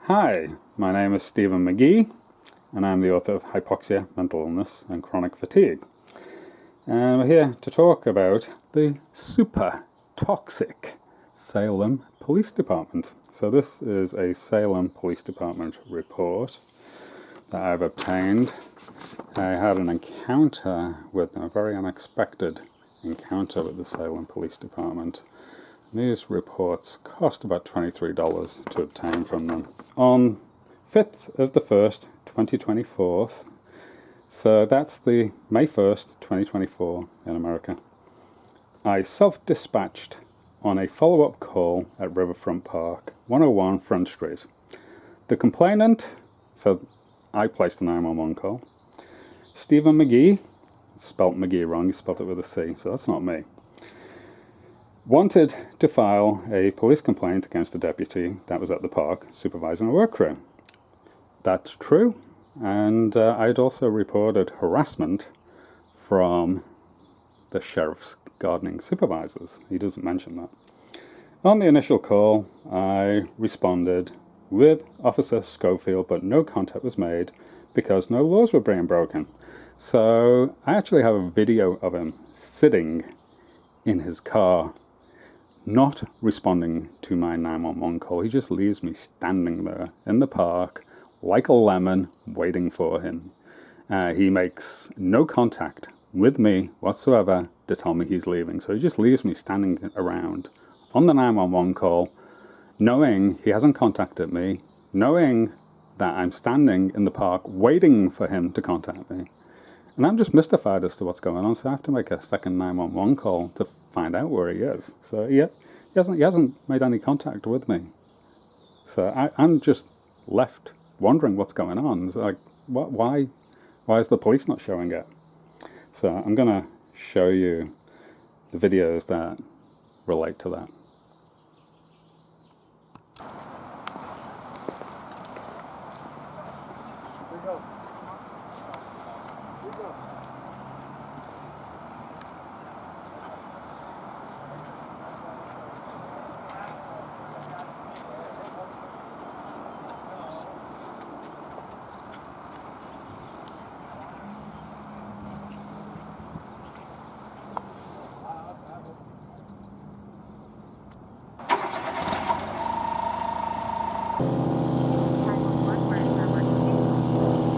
Hi, my name is Stephen Magee, and I'm the author of Hypoxia, Mental Illness and Chronic Fatigue. And we're here to talk about the super toxic Salem Police Department. So this is a Salem Police Department report that I've obtained. I had an encounter with them, a very unexpected encounter with the Salem Police Department. These reports cost about $23 to obtain from them. On 5th of the 1st, 2024, so that's the May 1st, 2024 in America, I self-dispatched on a follow-up call at Riverfront Park, 101 Front Street. The complainant, so I placed a 911 call, Stephen Magee, spelt Magee wrong, he spelled it with a C, so that's not me, wanted to file a police complaint against a deputy that was at the park supervising a work crew. That's true, and I'd also reported harassment from the sheriff's gardening supervisors. He doesn't mention that. On the initial call, I responded with Officer Schofield, but no contact was made because no laws were being broken. So I actually have a video of him sitting in his car, not responding to my 911 call. He just leaves me standing there in the park like a lemon waiting for him. He makes no contact with me whatsoever to tell me he's leaving. So he just leaves me standing around on the 911 call, knowing he hasn't contacted me, knowing that I'm standing in the park waiting for him to contact me. And I'm just mystified as to what's going on, so I have to make a second 911 call to find out where he is. So he hasn't made any contact with me. So I'm just left wondering what's going on. It's like, why is the police not showing up? So I'm going to show you the videos that relate to that.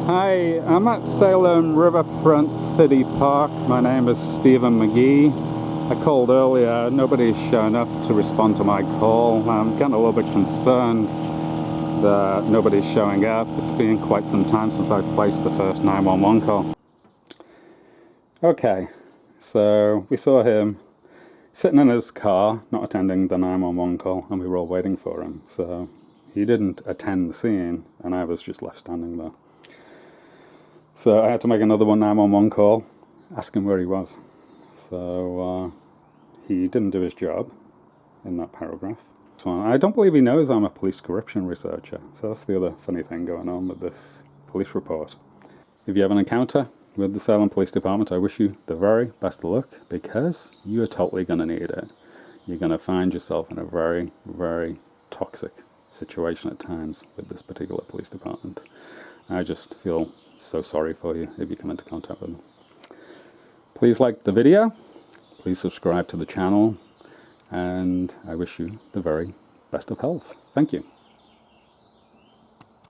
Hi, I'm at Salem Riverfront City Park. My name is Stephen Magee. I called earlier, nobody's shown up to respond to my call. I'm getting a little bit concerned that nobody's showing up. It's been quite some time since I placed the first 911 call. Okay, so we saw him sitting in his car, not attending the 911 call, and we were all waiting for him. So he didn't attend the scene, and I was just left standing there. So I had to make another 911 call, ask him where he was. So he didn't do his job in that paragraph. So I don't believe he knows I'm a police corruption researcher. So that's the other funny thing going on with this police report. If you have an encounter with the Salem Police Department, I wish you the very best of luck, because you are totally going to need it. You're going to find yourself in a very, very toxic situation at times with this particular police department. I just feel so sorry for you if you come into contact with them. Please like the video, please subscribe to the channel, and I wish you the very best of health. Thank you.